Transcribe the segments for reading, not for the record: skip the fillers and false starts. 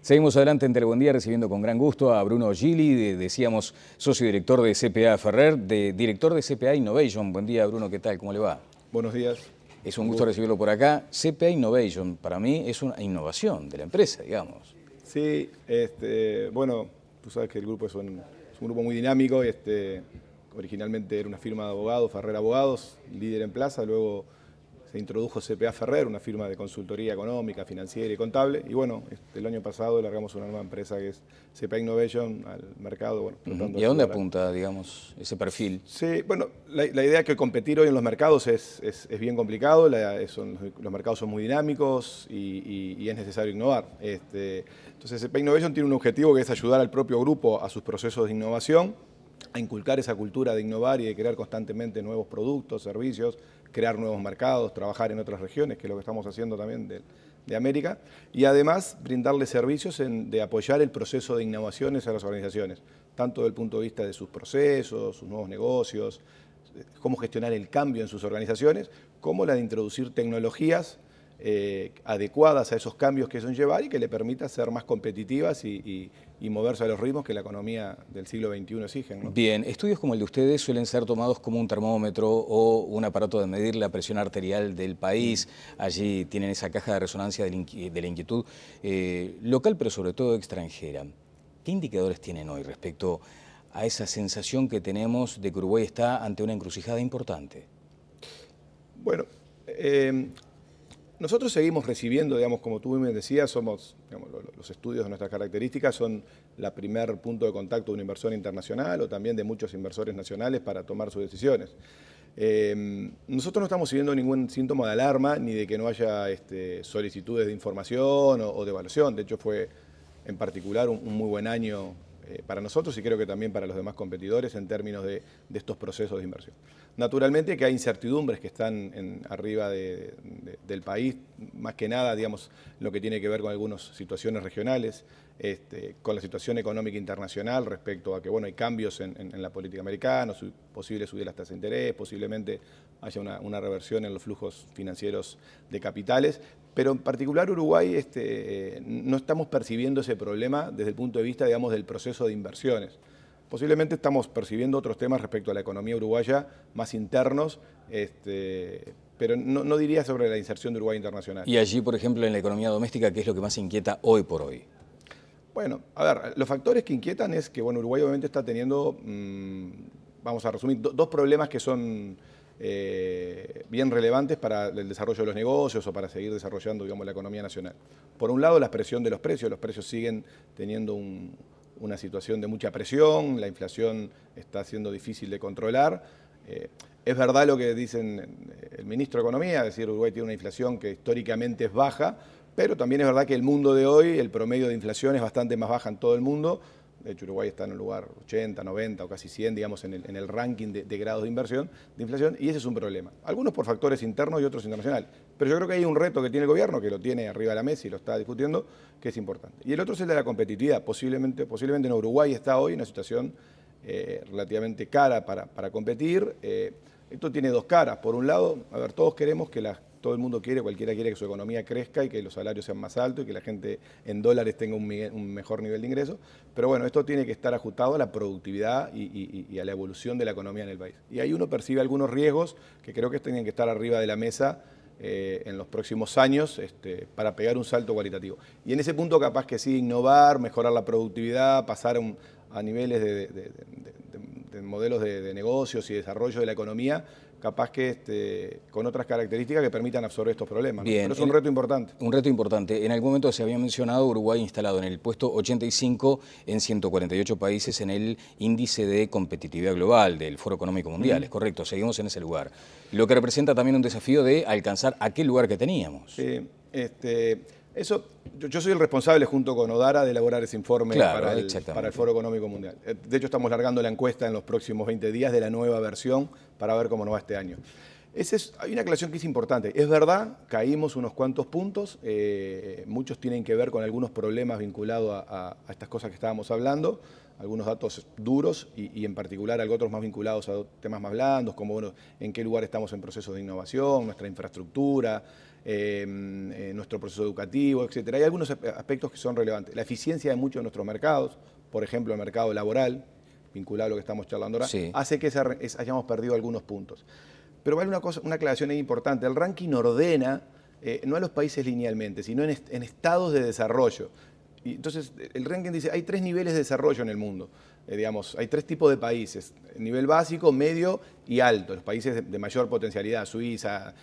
Seguimos adelante en Telebuen Día recibiendo con gran gusto a Bruno Gili, decíamos socio director de CPA Ferrer, director de CPA Innovation. Buen día, Bruno, ¿qué tal? ¿Cómo le va? Buenos días. Es un gusto recibirlo por acá. CPA Innovation para mí es una innovación de la empresa, digamos. Sí, bueno, tú sabes que el grupo es un grupo muy dinámico. Originalmente era una firma de abogados, Ferrer Abogados, líder en plaza, luego se introdujo CPA Ferrer, una firma de consultoría económica, financiera y contable, y bueno, el año pasado largamos una nueva empresa que es CPA Innovation al mercado. Bueno, ¿Y a dónde apunta, digamos, ese perfil? Sí, bueno, la idea es que competir hoy en los mercados es bien complicado, los mercados son muy dinámicos y es necesario innovar. Entonces CPA Innovation tiene un objetivo que es ayudar al propio grupo a sus procesos de innovación, a inculcar esa cultura de innovar y de crear constantemente nuevos productos, servicios, crear nuevos mercados, trabajar en otras regiones, que es lo que estamos haciendo también de América, y además brindarle servicios de apoyar el proceso de innovaciones a las organizaciones, tanto desde el punto de vista de sus procesos, sus nuevos negocios, cómo gestionar el cambio en sus organizaciones, como la de introducir tecnologías adecuadas a esos cambios que son llevar y que le permita ser más competitivas y moverse a los ritmos que la economía del siglo XXI exige, ¿no? Bien, estudios como el de ustedes suelen ser tomados como un termómetro o un aparato de medir la presión arterial del país. Allí tienen esa caja de resonancia de la inquietud local, pero sobre todo extranjera. ¿Qué indicadores tienen hoy respecto a esa sensación que tenemos de que Uruguay está ante una encrucijada importante? Bueno, nosotros seguimos recibiendo, digamos, como tú me decías, los estudios de nuestras características son el primer punto de contacto de una inversión internacional o también de muchos inversores nacionales para tomar sus decisiones. Nosotros no estamos siguiendo ningún síntoma de alarma ni de que no haya solicitudes de información o de evaluación. De hecho, fue en particular un muy buen año para nosotros y creo que también para los demás competidores en términos de estos procesos de inversión. Naturalmente que hay incertidumbres que están arriba del país, más que nada, digamos, lo que tiene que ver con algunas situaciones regionales, con la situación económica internacional respecto a que, bueno, hay cambios en la política americana, posible subir las tasas de interés, posiblemente haya una reversión en los flujos financieros de capitales, pero en particular Uruguay no estamos percibiendo ese problema desde el punto de vista, digamos, del proceso de inversiones. Posiblemente estamos percibiendo otros temas respecto a la economía uruguaya más internos, pero no diría sobre la inserción de Uruguay internacional. Y allí, por ejemplo, en la economía doméstica, ¿qué es lo que más inquieta hoy por hoy? Bueno, a ver, los factores que inquietan es que, bueno, Uruguay obviamente está teniendo, vamos a resumir, dos problemas que son bien relevantes para el desarrollo de los negocios o para seguir desarrollando, digamos, la economía nacional. Por un lado, la presión de los precios siguen teniendo una situación de mucha presión, la inflación está siendo difícil de controlar. Es verdad lo que dicen el ministro de Economía, es decir, Uruguay tiene una inflación que históricamente es baja, pero también es verdad que el mundo de hoy, el promedio de inflación es bastante más baja en todo el mundo. De hecho, Uruguay está en el lugar 80, 90 o casi 100, digamos, en el ranking de grados de inflación, y ese es un problema. Algunos por factores internos y otros internacionales. Pero yo creo que hay un reto que tiene el gobierno, que lo tiene arriba de la mesa y lo está discutiendo, que es importante. Y el otro es el de la competitividad. Posiblemente en Uruguay está hoy en una situación relativamente cara para competir. Esto tiene dos caras. Por un lado, a ver, todos queremos que todo el mundo quiere, cualquiera quiere que su economía crezca y que los salarios sean más altos y que la gente en dólares tenga un mejor nivel de ingreso. Pero bueno, esto tiene que estar ajustado a la productividad y a la evolución de la economía en el país. Y ahí uno percibe algunos riesgos que creo que tienen que estar arriba de la mesa en los próximos años para pegar un salto cualitativo. Y en ese punto capaz que sí, innovar, mejorar la productividad, pasar a niveles de modelos de negocios y desarrollo de la economía, capaz que con otras características que permitan absorber estos problemas, ¿no? Bien, pero es un reto importante. Un reto importante. En algún momento se había mencionado Uruguay instalado en el puesto 85 en 148 países en el índice de competitividad global del Foro Económico Mundial. Es correcto, seguimos en ese lugar. Lo que representa también un desafío de alcanzar aquel lugar que teníamos. Yo soy el responsable junto con Odara de elaborar ese informe, claro, para el Foro Económico Mundial. De hecho, estamos largando la encuesta en los próximos 20 días de la nueva versión para ver cómo nos va este año. Hay una aclaración que es importante. Es verdad, caímos unos cuantos puntos, muchos tienen que ver con algunos problemas vinculados a estas cosas que estábamos hablando, algunos datos duros y en particular otros más vinculados a temas más blandos, como bueno, en qué lugar estamos en procesos de innovación, nuestra infraestructura, nuestro proceso educativo, etc. Hay algunos aspectos que son relevantes. La eficiencia de muchos de nuestros mercados, por ejemplo, el mercado laboral, vinculado a lo que estamos charlando ahora, sí, hace que hayamos perdido algunos puntos. Pero vale una aclaración ahí importante. El ranking ordena no a los países linealmente, sino en estados de desarrollo. Y entonces, el ranking dice, hay 3 niveles de desarrollo en el mundo. Digamos, hay 3 tipos de países, nivel básico, medio y alto. Los países de mayor potencialidad, Suiza,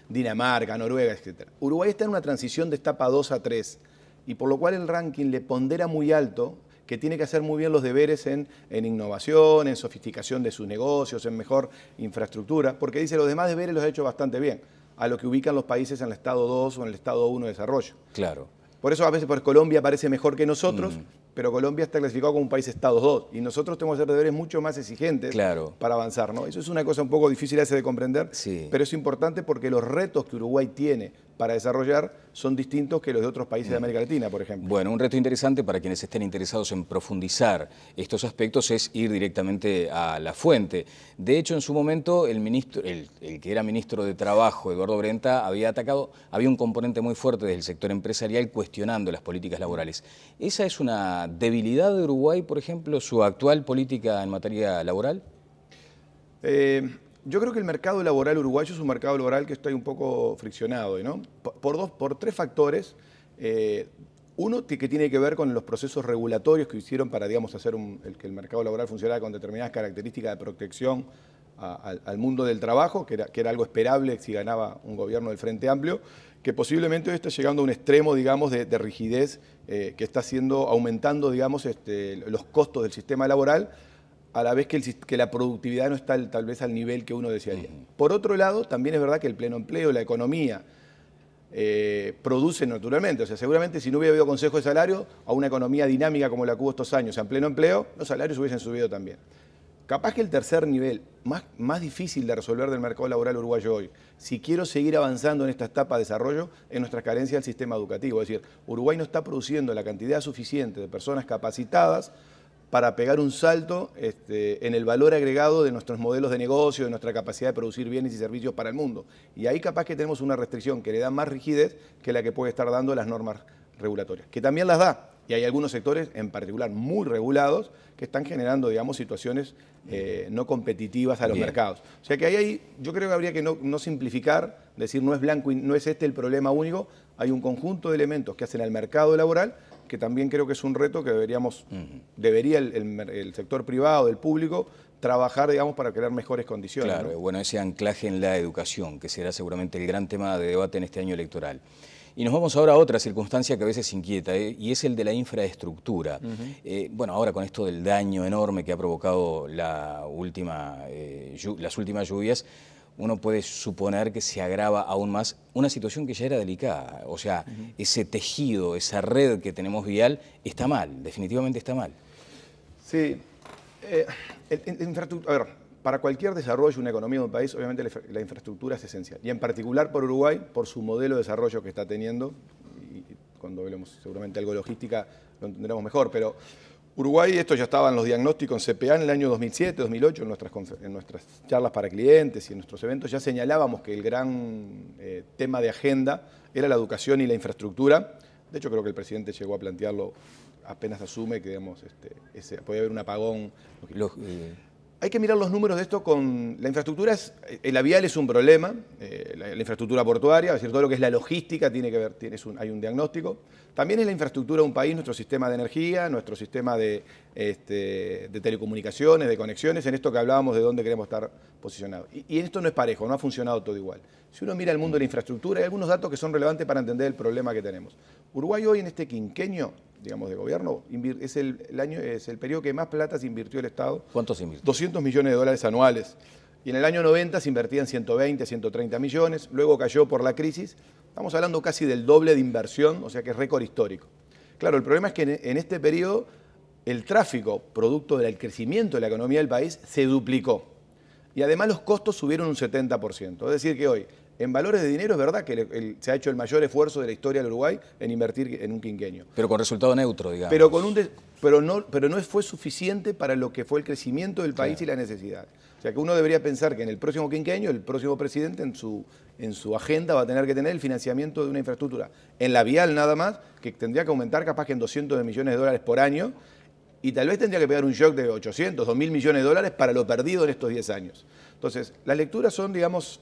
Dinamarca, Noruega, etc. Uruguay está en una transición de etapa 2 a 3, y por lo cual el ranking le pondera muy alto que tiene que hacer muy bien los deberes en innovación, en sofisticación de sus negocios, en mejor infraestructura, porque dice los demás deberes los ha hecho bastante bien, a lo que ubican los países en el estado 2 o en el estado 1 de desarrollo. claro. Por eso a veces Colombia parece mejor que nosotros, pero Colombia está clasificado como un país Estado 2, y nosotros tenemos que hacer deberes mucho más exigentes para avanzar, ¿no? Eso es una cosa un poco difícil a veces de comprender, pero es importante porque los retos que Uruguay tiene para desarrollar son distintos que los de otros países de América Latina, por ejemplo. Bueno, un reto interesante para quienes estén interesados en profundizar estos aspectos es ir directamente a la fuente. De hecho, en su momento, el que era ministro de Trabajo, Eduardo Brenta, había un componente muy fuerte del sector empresarial cuestionando las políticas laborales. ¿Esa es una debilidad de Uruguay, por ejemplo, su actual política en materia laboral? Yo creo que el mercado laboral uruguayo es un mercado laboral que está un poco friccionado, ¿no? Por 3 factores. Uno que tiene que ver con los procesos regulatorios que hicieron para, digamos, hacer que el mercado laboral funcionara con determinadas características de protección al mundo del trabajo, que era algo esperable si ganaba un gobierno del Frente Amplio, que posiblemente hoy está llegando a un extremo, digamos, de rigidez que está aumentando, digamos, los costos del sistema laboral, a la vez que la productividad no está tal vez al nivel que uno desearía. Por otro lado, también es verdad que el pleno empleo, la economía, produce naturalmente. O sea, seguramente si no hubiera habido consejo de salario, a una economía dinámica como la que hubo estos años en pleno empleo, los salarios hubiesen subido también. Capaz que el tercer nivel, más difícil de resolver del mercado laboral uruguayo hoy, si quiero seguir avanzando en esta etapa de desarrollo, es nuestra carencia del sistema educativo. Es decir, Uruguay no está produciendo la cantidad suficiente de personas capacitadas para pegar un salto en el valor agregado de nuestros modelos de negocio, de nuestra capacidad de producir bienes y servicios para el mundo. Y ahí capaz que tenemos una restricción que le da más rigidez que la que puede estar dando las normas regulatorias, que también las da. Y hay algunos sectores, en particular muy regulados, que están generando, digamos, situaciones no competitivas a los mercados. O sea que ahí yo creo que habría que no simplificar, decir no es blanco y no es el problema único. Hay un conjunto de elementos que hacen al mercado laboral que también creo que es un reto que debería el sector privado, el público, trabajar, digamos, para crear mejores condiciones. Claro, ¿no? Bueno, ese anclaje en la educación, que será seguramente el gran tema de debate en este año electoral. Y nos vamos ahora a otra circunstancia que a veces inquieta, y es el de la infraestructura. Bueno, ahora con esto del daño enorme que ha provocado las últimas lluvias, uno puede suponer que se agrava aún más una situación que ya era delicada. O sea, ese tejido, esa red que tenemos vial, está mal, definitivamente está mal. Sí. A ver, para cualquier desarrollo de una economía de un país, obviamente la infraestructura es esencial. Y en particular por Uruguay, por su modelo de desarrollo que está teniendo, y cuando hablemos seguramente algo de logística lo entenderemos mejor, pero Uruguay, esto ya estaba en los diagnósticos en CPA en el año 2007, 2008, en nuestras charlas para clientes y en nuestros eventos ya señalábamos que el gran tema de agenda era la educación y la infraestructura. De hecho, creo que el presidente llegó a plantearlo apenas asume que, digamos, puede haber un apagón. Hay que mirar los números de esto con... La infraestructura, la vial es un problema, la infraestructura portuaria, es decir, todo lo que es la logística tiene que ver, hay un diagnóstico. También es la infraestructura de un país, nuestro sistema de energía, nuestro sistema de telecomunicaciones, de conexiones, en esto que hablábamos de dónde queremos estar posicionados. Y esto no es parejo, no ha funcionado todo igual. Si uno mira el mundo de la infraestructura, hay algunos datos que son relevantes para entender el problema que tenemos. Uruguay hoy en este quinquenio, digamos, de gobierno, es el periodo que más plata se invirtió el Estado. ¿Cuánto se invirtió? 200 millones de dólares anuales. Y en el año 90 se invertían 120, 130 millones, luego cayó por la crisis. Estamos hablando casi del doble de inversión, o sea que es récord histórico. Claro, el problema es que en este periodo el tráfico, producto del crecimiento de la economía del país, se duplicó. Y además los costos subieron un 70%. Es decir que hoy En valores de dinero es verdad que se ha hecho el mayor esfuerzo de la historia del Uruguay en invertir en un quinquenio. Pero con resultado neutro, digamos. Pero no fue suficiente para lo que fue el crecimiento del país y la necesidad. O sea que uno debería pensar que en el próximo quinquenio, el próximo presidente en su agenda va a tener que tener el financiamiento de una infraestructura en la vial nada más, que tendría que aumentar capaz que en 200 millones de dólares por año, y tal vez tendría que pegar un shock de 800, 2.000 millones de dólares para lo perdido en estos 10 años. Entonces, las lecturas son, digamos,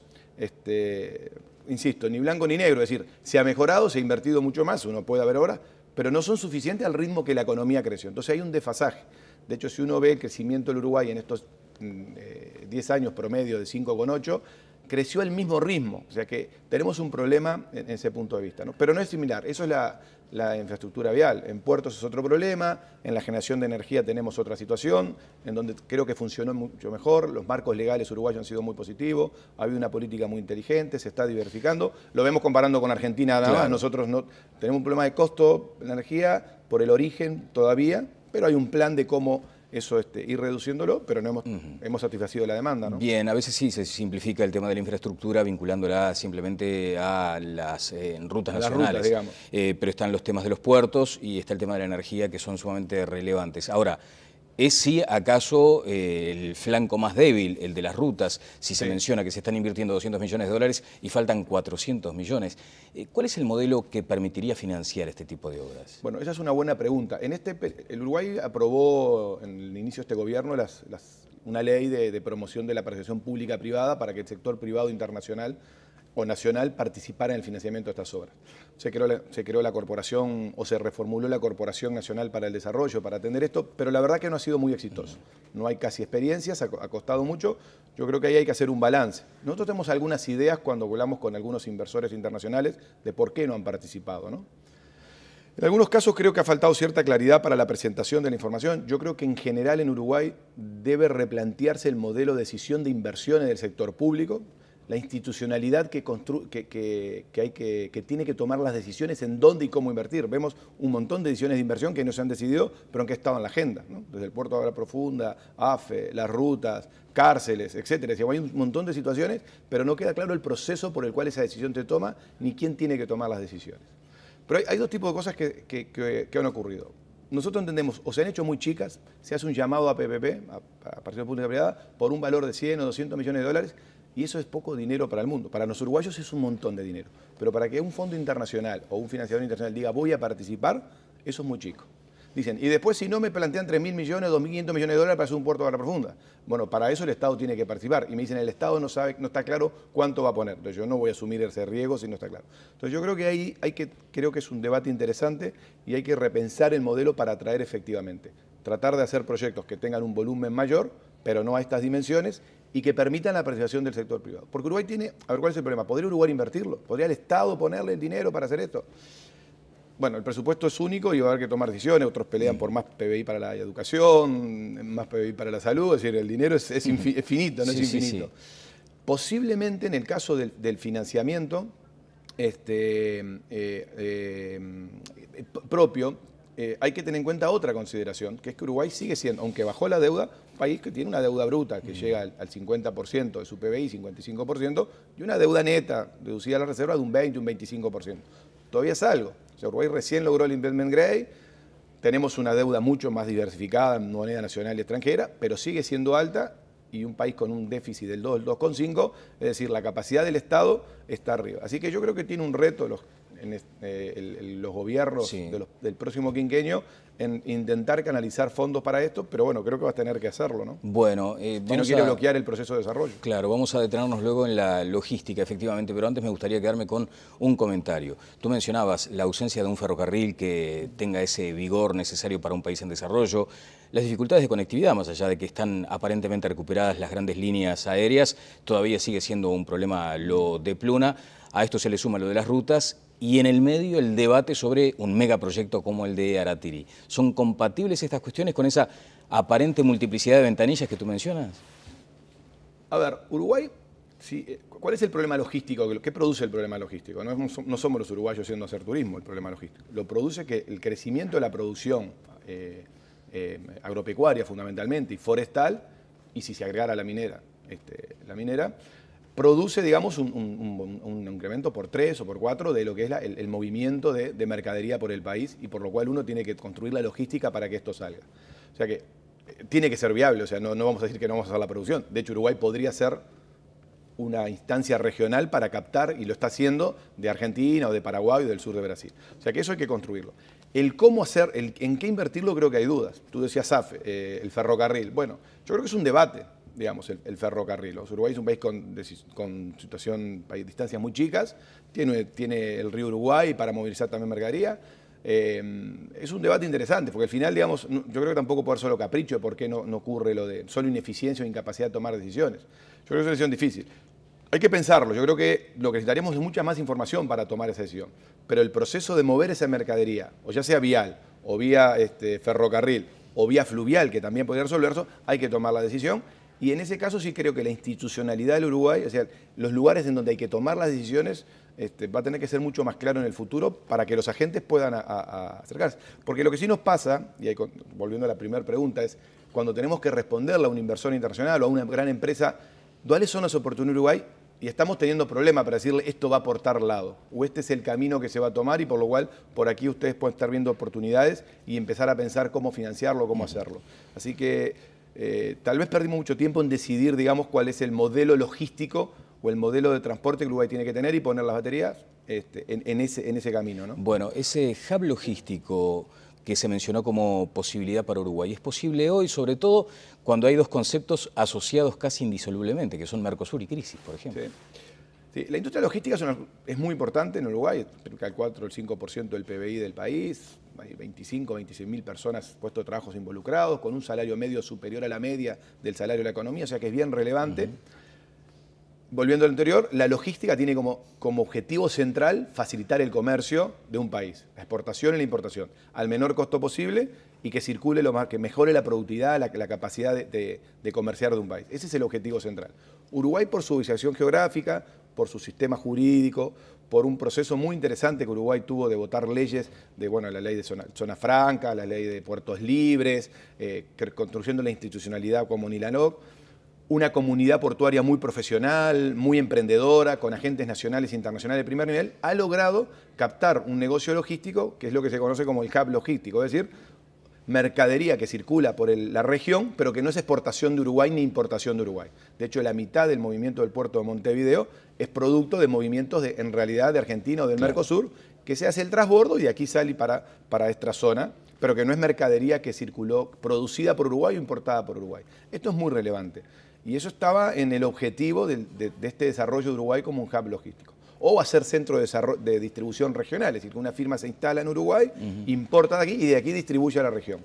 insisto, ni blanco ni negro, es decir, se ha mejorado, se ha invertido mucho más, uno puede ver ahora, pero no son suficientes al ritmo que la economía creció. Entonces hay un desfasaje. De hecho, si uno ve el crecimiento del Uruguay en estos 10 años promedio de 5,8, creció al mismo ritmo. O sea que tenemos un problema en ese punto de vista, ¿no? Pero no es similar. Eso es la infraestructura vial. En puertos es otro problema, en la generación de energía tenemos otra situación, en donde creo que funcionó mucho mejor. Los marcos legales uruguayos han sido muy positivos, ha habido una política muy inteligente, se está diversificando. Lo vemos comparando con Argentina nada más. Nosotros no tenemos un problema de costo de la energía por el origen todavía, pero hay un plan de cómo eso ir reduciéndolo, pero no hemos satisfacido la demanda, ¿no? Bien, a veces sí se simplifica el tema de la infraestructura vinculándola simplemente a las rutas nacionales. Rutas, digamos. Pero están los temas de los puertos y está el tema de la energía, que son sumamente relevantes. Ahora, ¿es sí acaso el flanco más débil, el de las rutas? Si se menciona que se están invirtiendo 200 millones de dólares y faltan 400 millones. ¿Cuál es el modelo que permitiría financiar este tipo de obras? Bueno, esa es una buena pregunta. El Uruguay aprobó en el inicio de este gobierno una ley de promoción de la participación pública-privada para que el sector privado internacional o nacional participara en el financiamiento de estas obras. Se creó la corporación, o se reformuló la Corporación Nacional para el Desarrollo para atender esto, pero la verdad que no ha sido muy exitoso. No hay casi experiencias, ha costado mucho. Yo creo que ahí hay que hacer un balance. Nosotros tenemos algunas ideas cuando hablamos con algunos inversores internacionales de por qué no han participado, ¿no? En algunos casos creo que ha faltado cierta claridad para la presentación de la información. Yo creo que en general en Uruguay debe replantearse el modelo de decisión de inversiones del sector público, la institucionalidad que tiene que tomar las decisiones en dónde y cómo invertir. Vemos un montón de decisiones de inversión que no se han decidido, pero que han estado en la agenda, ¿no? Desde el puerto de Agua Profunda, AFE, las rutas, cárceles, etcétera. Hay un montón de situaciones, pero no queda claro el proceso por el cual esa decisión se toma, ni quién tiene que tomar las decisiones. Pero hay dos tipos de cosas que han ocurrido. Nosotros entendemos, o se han hecho muy chicas, se hace un llamado a PPP, a Participación Pública Privada, por un valor de 100 o 200 millones de dólares, y eso es poco dinero para el mundo. Para los uruguayos es un montón de dinero. Pero para que un fondo internacional o un financiador internacional diga voy a participar, eso es muy chico. Dicen, y después si no me plantean 3.000 millones, 2.500 millones de dólares para hacer un puerto de Agua Profunda. Bueno, para eso el Estado tiene que participar. Y me dicen, el Estado no está claro cuánto va a poner. Entonces yo no voy a asumir ese riesgo si no está claro. Entonces yo creo que ahí creo que es un debate interesante y hay que repensar el modelo para atraer efectivamente. Tratar de hacer proyectos que tengan un volumen mayor, pero no a estas dimensiones, y que permitan la participación del sector privado. Porque Uruguay tiene, a ver, ¿cuál es el problema? ¿Podría Uruguay invertirlo? ¿Podría el Estado ponerle el dinero para hacer esto? Bueno, el presupuesto es único y va a haber que tomar decisiones. Otros pelean por más PBI para la educación, más PBI para la salud. Es decir, el dinero es finito, no es infinito. Posiblemente en el caso del financiamiento propio, hay que tener en cuenta otra consideración, que es que Uruguay sigue siendo, aunque bajó la deuda, un país que tiene una deuda bruta que llega al 50% de su PBI, 55%, y una deuda neta, deducida a la reserva, de un 20, un 25%. Todavía es algo. O sea, Uruguay recién logró el investment grade, tenemos una deuda mucho más diversificada en moneda nacional y extranjera, pero sigue siendo alta, y un país con un déficit del 2, el 2,5, es decir, la capacidad del Estado está arriba. Así que yo creo que tiene un reto los gobiernos del próximo quinquenio en intentar canalizar fondos para esto, pero bueno, creo que vas a tener que hacerlo, ¿no? Bueno, si no quiere bloquear el proceso de desarrollo. Claro, vamos a detenernos luego en la logística, efectivamente, pero antes me gustaría quedarme con un comentario. Tú mencionabas la ausencia de un ferrocarril que tenga ese vigor necesario para un país en desarrollo, las dificultades de conectividad, más allá de que están aparentemente recuperadas las grandes líneas aéreas, todavía sigue siendo un problema lo de Pluna. A esto se le suma lo de las rutas y en el medio el debate sobre un megaproyecto como el de Aratiri. ¿Son compatibles estas cuestiones con esa aparente multiplicidad de ventanillas que tú mencionas? A ver, Uruguay, ¿cuál es el problema logístico? ¿Qué produce el problema logístico? No somos los uruguayos yendo a hacer turismo el problema logístico. Lo produce que el crecimiento de la producción agropecuaria fundamentalmente y forestal, y si se agregara la minera, produce, digamos, un incremento por 3 o por 4 de lo que es el movimiento de mercadería por el país, y por lo cual uno tiene que construir la logística para que esto salga. O sea que tiene que ser viable, o sea, no vamos a decir que no vamos a hacer la producción. De hecho, Uruguay podría ser una instancia regional para captar, y lo está haciendo, de Argentina o de Paraguay o del sur de Brasil. O sea que eso hay que construirlo. El cómo hacer, en qué invertirlo, creo que hay dudas. Tú decías, SAF, el ferrocarril. Bueno, yo creo que es un debate, digamos, el ferrocarril. Uruguay es un país con situación, distancias muy chicas, tiene el río Uruguay para movilizar también mercadería. Es un debate interesante, porque al final, digamos, yo creo que tampoco puede ser solo capricho de por qué no ocurre lo de solo ineficiencia o incapacidad de tomar decisiones. Yo creo que es una decisión difícil. Hay que pensarlo. Yo creo que lo que necesitaríamos es mucha más información para tomar esa decisión. Pero el proceso de mover esa mercadería, o ya sea vial, o vía ferrocarril, o vía fluvial, que también podría resolverse, hay que tomar la decisión. Y en ese caso sí creo que la institucionalidad del Uruguay, o sea, los lugares en donde hay que tomar las decisiones, va a tener que ser mucho más claro en el futuro para que los agentes puedan acercarse. Porque lo que sí nos pasa, y ahí, volviendo a la primera pregunta, es cuando tenemos que responderle a un inversor internacional o a una gran empresa, ¿cuáles son las oportunidades de Uruguay? Y estamos teniendo problemas para decirle esto va por tal lado, o este es el camino que se va a tomar, y por lo cual por aquí ustedes pueden estar viendo oportunidades y empezar a pensar cómo financiarlo, cómo hacerlo. Así que tal vez perdimos mucho tiempo en decidir, digamos, cuál es el modelo logístico o el modelo de transporte que Uruguay tiene que tener y poner las baterías en ese camino, ¿no? Bueno, ese hub logístico que se mencionó como posibilidad para Uruguay, ¿es posible hoy, sobre todo cuando hay dos conceptos asociados casi indisolublemente, que son Mercosur y crisis, por ejemplo? Sí. Sí, la industria logística es muy importante en Uruguay, cerca del 4 o el 5% del PBI del país, hay 25, 26 mil personas puestos de trabajos involucrados, con un salario medio superior a la media del salario de la economía, o sea que es bien relevante. Volviendo al anterior, la logística tiene como objetivo central facilitar el comercio de un país, la exportación y la importación, al menor costo posible, y que circule lo más, que mejore la productividad, la capacidad de comerciar de un país. Ese es el objetivo central. Uruguay, por su ubicación geográfica, por su sistema jurídico, por un proceso muy interesante que Uruguay tuvo de votar leyes, la ley de zona franca, la ley de puertos libres, construyendo la institucionalidad como Nilanok, una comunidad portuaria muy profesional, muy emprendedora, con agentes nacionales e internacionales de primer nivel, ha logrado captar un negocio logístico, que es lo que se conoce como el hub logístico, es decir, mercadería que circula por la región, pero que no es exportación de Uruguay ni importación de Uruguay. De hecho, la mitad del movimiento del puerto de Montevideo es producto de movimientos, en realidad, de Argentina o del Mercosur, que se hace el transbordo y de aquí sale para esta zona, pero que no es mercadería que circuló producida por Uruguay o importada por Uruguay. Esto es muy relevante. Y eso estaba en el objetivo de este desarrollo de Uruguay como un hub logístico. O hacer centro de distribución regional, es decir, que una firma se instala en Uruguay, importa de aquí y de aquí distribuye a la región.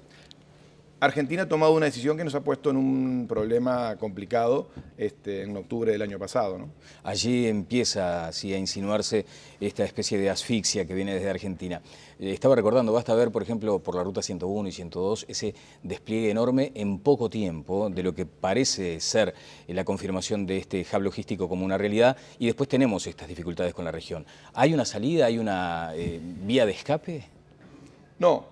Argentina ha tomado una decisión que nos ha puesto en un problema complicado en octubre del año pasado, ¿no? Allí empieza así a insinuarse esta especie de asfixia que viene desde Argentina. Estaba recordando, basta ver, por ejemplo, por la ruta 101 y 102, ese despliegue enorme en poco tiempo de lo que parece ser la confirmación de este hub logístico como una realidad, y después tenemos estas dificultades con la región. ¿Hay una salida, hay una vía de escape? No,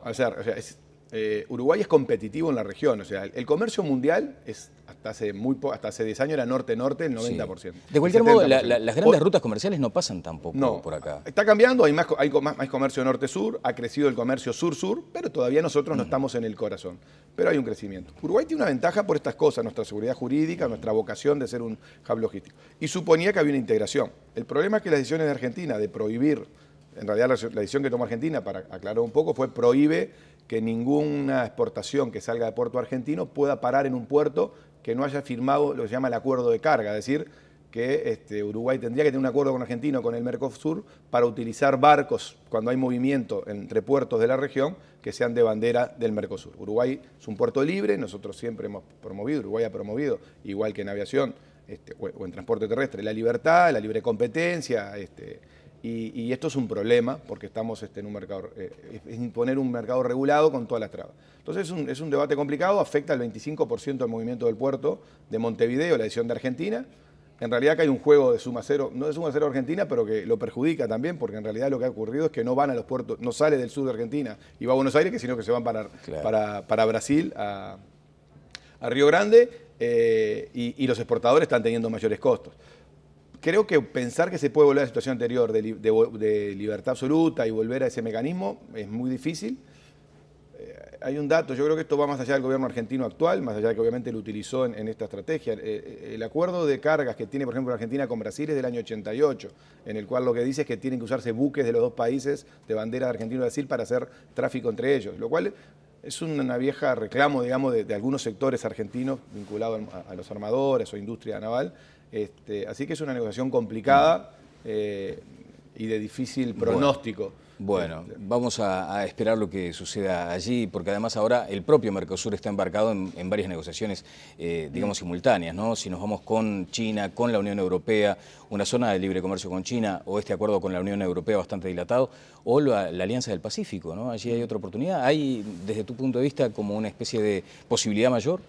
Uruguay es competitivo en la región, o sea, el comercio mundial es hasta hace 10 años era norte-norte el 90%. Sí. De cualquier modo, las grandes rutas comerciales no pasan tampoco por acá. Está cambiando, hay más comercio norte-sur, ha crecido el comercio sur-sur, pero todavía nosotros no estamos en el corazón. Pero hay un crecimiento. Uruguay tiene una ventaja por estas cosas, nuestra seguridad jurídica, nuestra vocación de ser un hub logístico. Y suponía que había una integración. El problema es que las decisiones de Argentina de prohibir, en realidad la decisión que tomó Argentina, para aclarar un poco, prohíbe que ninguna exportación que salga de puerto argentino pueda parar en un puerto que no haya firmado lo que se llama el acuerdo de carga, es decir, que Uruguay tendría que tener un acuerdo con Argentina, con el Mercosur, para utilizar barcos cuando hay movimiento entre puertos de la región que sean de bandera del Mercosur. Uruguay es un puerto libre, nosotros siempre hemos promovido, Uruguay ha promovido, igual que en aviación o en transporte terrestre, la libertad, la libre competencia, y esto es un problema porque estamos en un mercado, es imponer un mercado regulado con todas las trabas. Entonces es un debate complicado, afecta al 25% del movimiento del puerto de Montevideo, la decisión de Argentina. En realidad acá hay un juego de suma cero, no de suma cero Argentina, pero que lo perjudica también, porque en realidad lo que ha ocurrido es que no van a los puertos, no sale del sur de Argentina y va a Buenos Aires, sino que se van para Brasil, a Río Grande, y los exportadores están teniendo mayores costos. creo que pensar que se puede volver a la situación anterior de libertad absoluta y volver a ese mecanismo es muy difícil. Hay un dato, yo creo que esto va más allá del gobierno argentino actual, más allá de que obviamente lo utilizó en esta estrategia. El acuerdo de cargas que tiene, por ejemplo, Argentina con Brasil es del año 88, en el cual lo que dice es que tienen que usarse buques de los dos países de bandera de Argentina y Brasil para hacer tráfico entre ellos, lo cual es una vieja reclamo, digamos, de algunos sectores argentinos vinculados a los armadores o industria naval. Así que es una negociación complicada y de difícil pronóstico. Bueno, vamos a esperar lo que suceda allí, porque además ahora el propio Mercosur está embarcado en varias negociaciones, digamos, simultáneas, ¿no? Si nos vamos con China, con la Unión Europea, una zona de libre comercio con China, o este acuerdo con la Unión Europea bastante dilatado, o la Alianza del Pacífico, ¿no? Allí hay otra oportunidad. ¿Hay, desde tu punto de vista, como una especie de posibilidad mayor?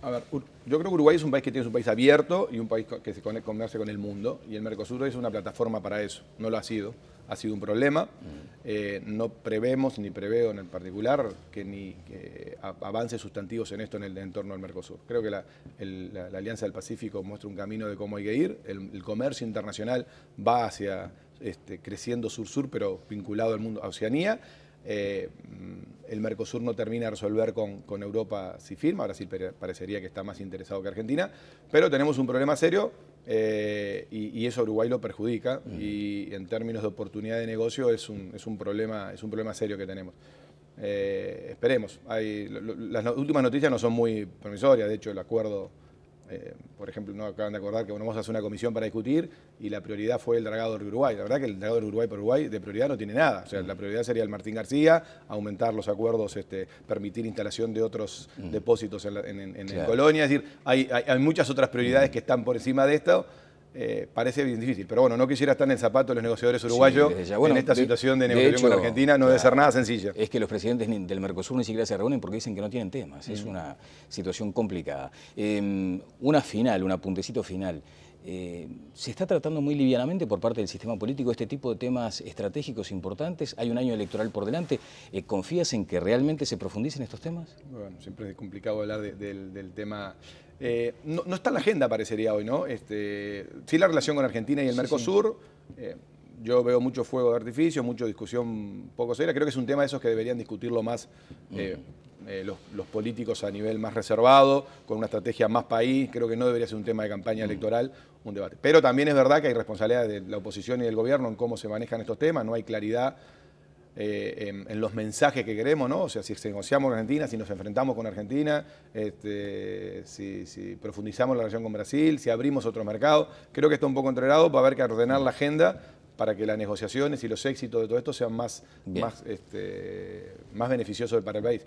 A ver, yo creo que Uruguay es un país que tiene un país abierto y un país que se conecta con el mundo, y el Mercosur es una plataforma para eso. No lo ha sido un problema. No prevemos, ni preveo en el particular, que avance sustantivos en esto en el entorno del Mercosur. Creo que la Alianza del Pacífico muestra un camino de cómo hay que ir. El comercio internacional va hacia creciendo sur-sur, pero vinculado al mundo, a Oceanía. El Mercosur no termina de resolver con Europa si firma. Brasil parecería que está más interesado que Argentina, pero tenemos un problema serio y eso a Uruguay lo perjudica, y en términos de oportunidad de negocio es un problema serio que tenemos. Esperemos. Las últimas noticias no son muy promisorias. De hecho, el acuerdo, por ejemplo, no acaban de acordar que vamos a hacer una comisión para discutir y la prioridad fue el dragado de Uruguay. La verdad que el dragado de Uruguay por Uruguay de prioridad no tiene nada. O sea, la prioridad sería el Martín García, aumentar los acuerdos, permitir instalación de otros depósitos en Colonia. Es decir, hay muchas otras prioridades que están por encima de esto. Parece bien difícil, pero bueno, no quisiera estar en el zapato de los negociadores uruguayos en esta situación de negociación con Argentina. No debe ser nada sencilla. Es que los presidentes del Mercosur ni siquiera se reúnen porque dicen que no tienen temas. Es una situación complicada. Un puntecito final. ¿Se está tratando muy livianamente por parte del sistema político este tipo de temas estratégicos importantes? Hay un año electoral por delante. ¿Confías en que realmente se profundicen estos temas? Bueno, siempre es complicado hablar del tema. No está en la agenda, parecería hoy, ¿no? Sí, la relación con Argentina y el Mercosur. Yo veo mucho fuego de artificio, mucha discusión poco seria. Creo que es un tema de esos que deberían discutirlo más los políticos a nivel más reservado, con una estrategia más país. Creo que no debería ser un tema de campaña electoral, un debate. Pero también es verdad que hay responsabilidad de la oposición y del gobierno en cómo se manejan estos temas. No hay claridad en los mensajes que queremos, ¿no? O sea, si negociamos con Argentina, si nos enfrentamos con Argentina, si profundizamos la relación con Brasil, si abrimos otro mercado. Creo que está un poco entreverado, va a haber que ordenar la agenda para que las negociaciones y los éxitos de todo esto sean más beneficiosos para el país.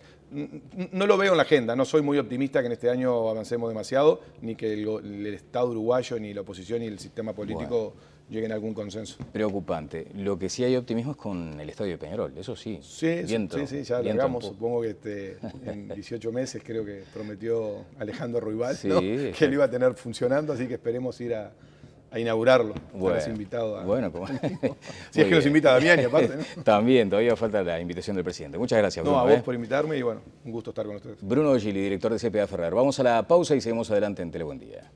No lo veo en la agenda, no soy muy optimista que en este año avancemos demasiado, ni que el Estado uruguayo, ni la oposición, ni el sistema político lleguen a algún consenso. Preocupante. Lo que sí hay optimismo es con el estadio de Peñarol, eso sí. Sí, ya largamos, supongo que en 18 meses creo que prometió Alejandro Ruibal, ¿no? Que lo iba a tener funcionando, así que esperemos ir a inaugurarlo. Estamos invitados si es que nos invita Damián, y aparte, ¿no? También, todavía falta la invitación del presidente. Muchas gracias, Bruno. A vos por invitarme y bueno, un gusto estar con ustedes. Bruno Gili, director de CPA Ferrer. Vamos a la pausa y seguimos adelante en Tele Buen Día.